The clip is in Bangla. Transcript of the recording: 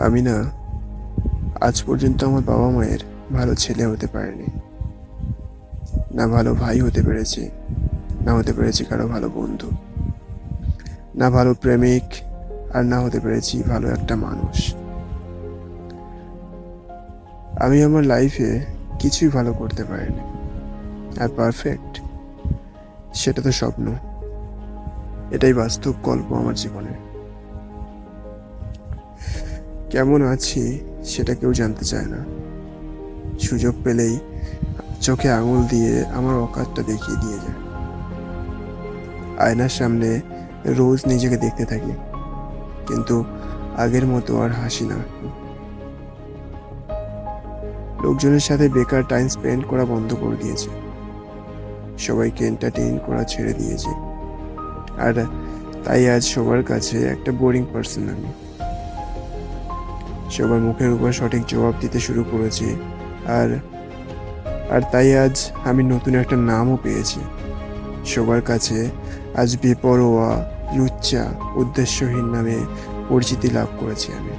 আমি না আজ পর্যন্ত আমার বাবা মায়ের ভালো ছেলে হতে পারিনি। না ভালো ভাই হতে পেরেছি, না হতে পেরেছি কারো ভালো বন্ধু, না ভালো প্রেমিক, আর না হতে পেরেছি ভালো একটা মানুষ। আমি আমার লাইফে কিছুই ভালো করতে পারিনি। আর পারফেক্ট, সেটা তো স্বপ্ন। এটাই বাস্তব গল্প আমার জীবনে। কেমন আছি সেটা কেউ জানতে চায় না। সুযোগ পেলেই চোখে আঙুল দিয়ে আমার অকাতটা দেখিয়ে দিয়ে যায়। আয়নার সামনে রোজ নিজেকে দেখতে থাকি, কিন্তু আগের মতো আর হাসি না। লোকজনের সাথে বেকার টাইম স্পেন্ড করা বন্ধ করে দিয়েছে, সবাইকে এন্টারটেইন করা ছেড়ে দিয়েছে। আর তাই আজ সবার কাছে একটা বোরিং পার্সন আমি। সবার মুখের উপর সঠিক জবাব দিতে শুরু করেছি। আর আর তাই আজ আমি নতুন একটা নামও পেয়েছি। সবার কাছে আজ বেপরোয়া, লুচ্চা, উদ্দেশ্যহীন নামে পরিচিতি লাভ করেছি আমি।